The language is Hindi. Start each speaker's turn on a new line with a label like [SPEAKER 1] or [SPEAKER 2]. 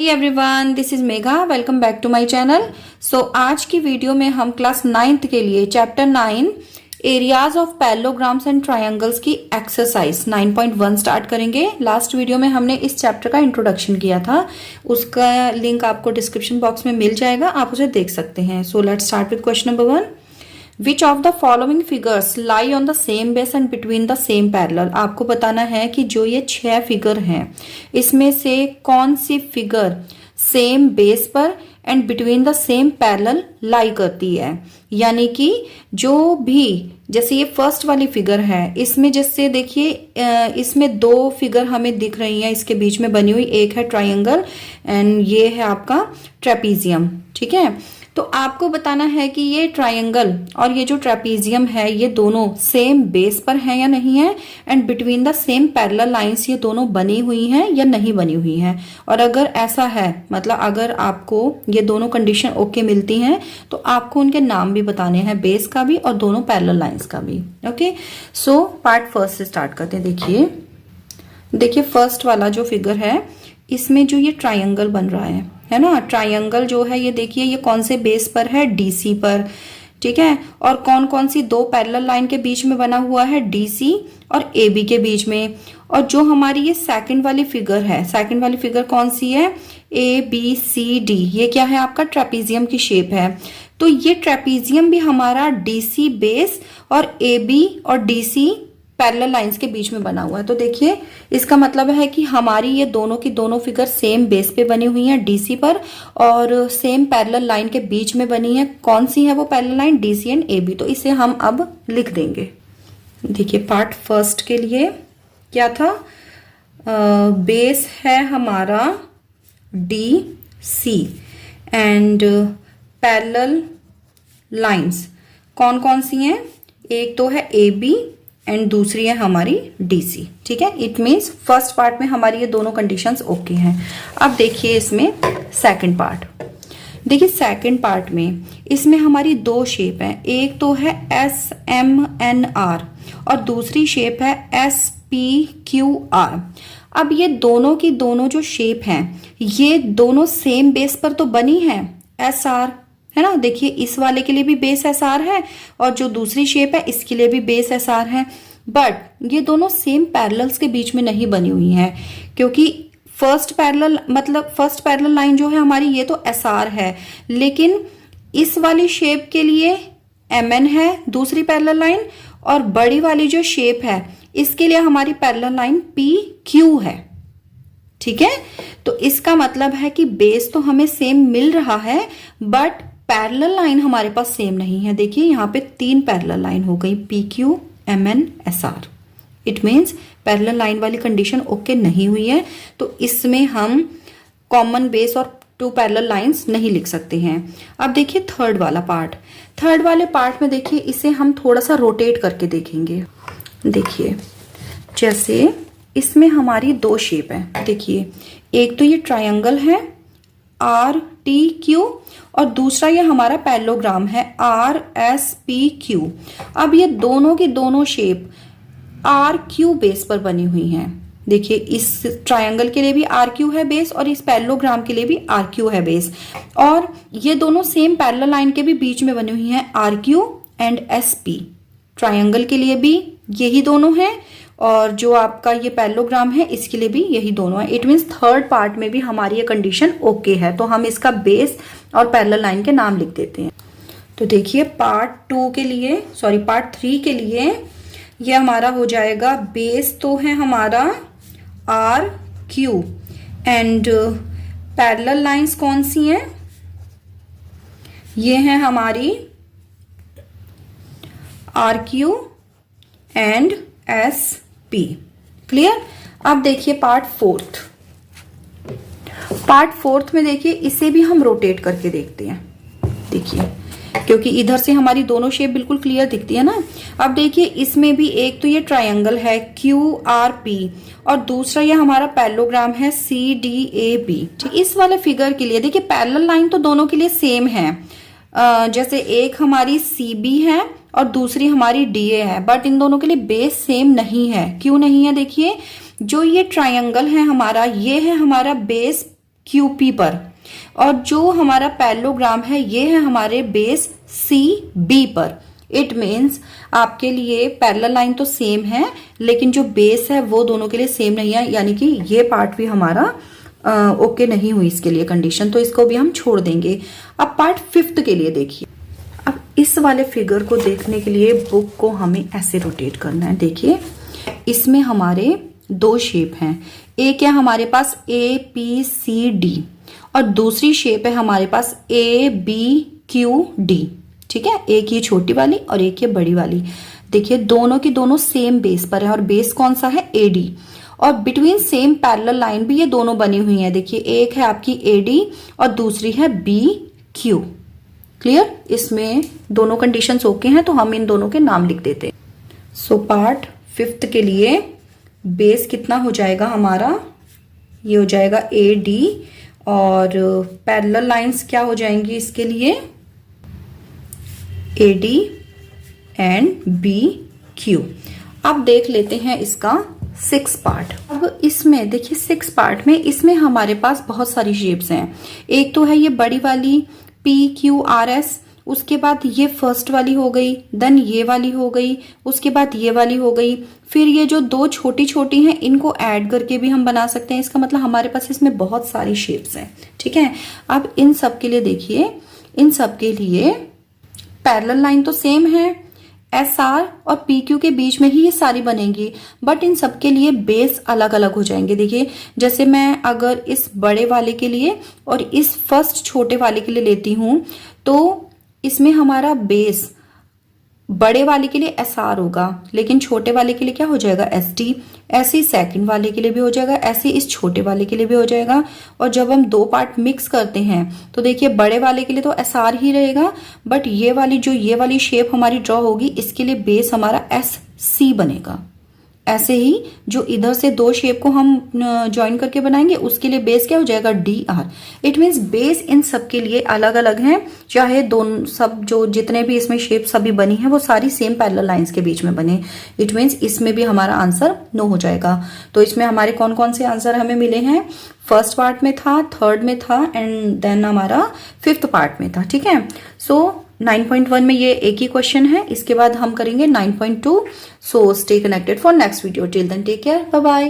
[SPEAKER 1] Everyone, this is Megha. Welcome back to my channel. So आज की वीडियो में हम क्लास 9th के लिए chapter 9 areas of parallelograms and triangles की एक्सरसाइज 9.1 स्टार्ट करेंगे। लास्ट वीडियो में हमने इस चैप्टर का इंट्रोडक्शन किया था, उसका लिंक आपको डिस्क्रिप्शन बॉक्स में मिल जाएगा, आप उसे देख सकते हैं। So let's start with question number 1। Which of the following figures lie on the same base and between the same parallel. आपको बताना है कि जो ये 6 फिगर हैं इसमें से कौन सी फिगर सेम बेस पर and between the same parallel lie करती है। यानी कि जो भी, जैसे ये फर्स्ट वाली फिगर है, इसमें जैसे देखिए इसमें 2 फिगर हमें दिख रही हैं इसके बीच में बनी हुई, एक है ट्रायंगल एंड ये है आपका ट्रेपीजियम। ठीक है, तो आपको बताना है कि ये ट्रायंगल और ये जो ट्रेपीजियम है ये दोनों सेम बेस पर हैं या नहीं है, and between the same parallel lines ये दोनों बनी हुई हैं या नहीं बनी हुई हैं। और अगर ऐसा है, मतलब अगर आपको ये दोनों कंडीशन ओके मिलती हैं तो आपको उनके नाम भी बताने हैं, बेस का भी और दोनों पैरेलल लाइंस का भी। ओके, सो पार्ट फर्स्ट से स्टार्ट करते हैं। देखिए फर्स्ट वाला जो फिगर है इसमें जो ये ट्रायंगल बन रहा है ना, ट्रायंगल जो है ये देखिए ये कौन से बेस पर है, डीसी पर। ठीक है, और कौन कौन सी 2 पैरेलल लाइन के बीच में बना हुआ है, डीसी और एबी के बीच में। और जो हमारी ये सेकंड वाली फिगर है, सेकंड वाली फिगर कौन सी है, ए बी सी डी, ये क्या है आपका ट्रेपीजियम की शेप है। तो ये ट्रेपीजियम भी हमारा डीसी बेस और एबी और डीसी पैरेलल लाइंस के बीच में बना हुआ है। तो देखिए इसका मतलब है कि हमारी ये दोनों की दोनों फिगर सेम बेस पे बनी हुई हैं डीसी पर, और सेम पैरेलल लाइन के बीच में बनी है। कौन सी है वो parallel line, DC and AB. तो इसे हम अब लिख देंगे। देखिए पार्ट फर्स्ट के लिए क्या था, बेस है हमारा D C and parallel lines कौन कौन सी हैं, एक तो है ए बी एंड दूसरी है हमारी डीसी। ठीक है, इट मीन्स फर्स्ट पार्ट में हमारी ये दोनों कंडीशंस ओके हैं। अब देखिए इसमें सेकंड पार्ट। देखिए सेकंड पार्ट में इसमें हमारी 2 शेप है, एक तो है एस एम एन आर और दूसरी शेप है एस पी क्यू आर। अब ये दोनों की दोनों जो शेप हैं ये दोनों सेम बेस पर तो बनी है, एस आर है ना। देखिए इस वाले के लिए भी बेस एस आर है और जो दूसरी शेप है इसके लिए भी बेस एस आर है, बट ये दोनों सेम पैरेलल्स के बीच में नहीं बनी हुई हैं, क्योंकि फर्स्ट पैरेलल लाइन जो है हमारी ये तो एस आर है, लेकिन इस वाली शेप के लिए एम एन है दूसरी पैरेलल लाइन, और बड़ी वाली जो शेप है इसके लिए हमारी पैरेलल लाइन पी क्यू है। ठीक है, तो इसका मतलब है कि बेस तो हमें सेम मिल रहा है बट पैरेलल लाइन हमारे पास सेम नहीं है। देखिए यहाँ पे 3 पैरेलल लाइन हो गई, P Q M N S R. It means parallel line वाली कंडीशन ओके नहीं हुई है, तो इसमें हम कॉमन बेस और 2 पैरेलल लाइंस नहीं लिख सकते हैं। अब देखिए थर्ड वाला पार्ट। थर्ड वाले पार्ट में देखिए इसे हम थोड़ा सा रोटेट करके देखेंगे। देखिए जैसे इसमें हमारी 2 शेप है, देखिए एक तो ये ट्रायंगल है आर टी क्यू और दूसरा ये हमारा पैरेललोग्राम है आर एस पी क्यू। अब ये दोनों की दोनों शेप आर क्यू बेस पर बनी हुई हैं। देखिए इस ट्रायंगल के लिए भी आर क्यू है बेस और इस पैरेललोग्राम के लिए भी आर क्यू है बेस, और ये दोनों सेम पैरेलल लाइन के भी बीच में बनी हुई हैं, R Q and S P. Triangle के लिए भी यही दोनों हैं और जो आपका ये पैरेललोग्राम है इसके लिए भी यही दोनों है। इट मीन्स थर्ड पार्ट में भी हमारी ये कंडीशन ओके है, तो हम इसका बेस और पैरेलल लाइन के नाम लिख देते हैं। तो देखिए पार्ट 3 के लिए ये हमारा हो जाएगा, बेस तो है हमारा R Q and parallel lines कौन सी हैं, ये है हमारी R Q and S P. Clear. अब देखिए पार्ट फोर्थ में देखिए इसे भी हम रोटेट करके देखते हैं। देखिए क्योंकि इधर से हमारी दोनों शेप बिल्कुल क्लियर दिखती है ना। अब देखिए इसमें भी एक तो ये ट्रायंगल है क्यू आर पी और दूसरा ये हमारा पैरेललोग्राम है सी डी ए बी। ठीक, इस वाले फिगर के लिए देखिए पैरेलल लाइन तो दोनों के लिए सेम है, जैसे एक हमारी सी बी है और दूसरी हमारी डी ए है, बट इन दोनों के लिए बेस सेम नहीं है। क्यों नहीं है, देखिए जो ये ट्रायंगल है हमारा, ये है हमारा बेस QP पर, और जो हमारा पैरेललोग्राम है ये है हमारे बेस CB पर। इट मीन्स आपके लिए पैरेलल लाइन तो सेम है लेकिन जो बेस है वो दोनों के लिए सेम नहीं है, यानी कि ये पार्ट भी हमारा ओके नहीं हुई इसके लिए कंडीशन, तो इसको भी हम छोड़ देंगे। अब पार्ट 5th के लिए देखिए। अब इस वाले फिगर को देखने के लिए बुक को हमें ऐसे रोटेट करना है। देखिए इसमें हमारे 2 शेप हैं, एक है हमारे पास APCD और दूसरी शेप है हमारे पास ABQD। ठीक है, एक ये छोटी वाली और एक ये बड़ी वाली। देखिए दोनों की दोनों सेम बेस पर है और बेस कौन सा है AD, और बिटवीन सेम पैरेलल लाइन भी ये दोनों बनी हुई है। देखिए एक है आपकी AD और दूसरी है BQ। क्लियर, इसमें दोनों कंडीशंस ओके हैं तो हम इन दोनों के नाम लिख देते हैं। सो पार्ट 5th के लिए बेस कितना हो जाएगा हमारा, ये हो जाएगा AD और पैरेलल लाइंस क्या हो जाएंगी इसके लिए, AD एंड BQ। अब देख लेते हैं इसका 6 पार्ट। अब इसमें देखिए 6 पार्ट में इसमें हमारे पास बहुत सारी शेप्स हैं। एक तो है ये बड़ी वाली PQRS, उसके बाद ये फर्स्ट वाली हो गई, देन ये वाली हो गई, उसके बाद ये वाली हो गई, फिर ये जो 2 छोटी छोटी हैं इनको ऐड करके भी हम बना सकते हैं। इसका मतलब हमारे पास इसमें बहुत सारी शेप्स हैं। ठीक है, अब इन सब के लिए देखिए, इन सब के लिए पैरेलल लाइन तो सेम है, SR और PQ के बीच में ही ये सारी बनेंगी, बट इन सब के लिए बेस अलग अलग हो जाएंगे। देखिए जैसे मैं अगर इस बड़े वाले के लिए और इस फर्स्ट छोटे वाले के लिए लेती हूं तो इसमें हमारा बेस बड़े वाले के लिए SR होगा लेकिन छोटे वाले के लिए क्या हो जाएगा SD। ऐसे ही सेकंड वाले के लिए भी हो जाएगा, ऐसे इस छोटे वाले के लिए भी हो जाएगा। और जब हम 2 पार्ट मिक्स करते हैं तो देखिए बड़े वाले के लिए तो SR ही रहेगा, बट ये वाली जो ये वाली शेप हमारी ड्रॉ होगी इसके लिए बेस हमारा SC बनेगा। ऐसे ही जो इधर से 2 शेप को हम ज्वाइन करके बनाएंगे उसके लिए बेस क्या हो जाएगा DR। It means base in सब के लिए अलग अलग हैं, चाहे दोनों सब जो जितने भी इसमें शेप सभी बनी है वो सारी सेम पैरेलल लाइंस के बीच में बने। इट मीन्स इसमें भी हमारा आंसर नो हो जाएगा। तो इसमें हमारे कौन कौन से आंसर हमें मिले हैं, फर्स्ट पार्ट में था, थर्ड में था एंड देन हमारा 5th पार्ट में था। ठीक है, सो 9.1 में ये एक ही क्वेश्चन है, इसके बाद हम करेंगे 9.2। So stay connected for next video. Till then take care, bye bye.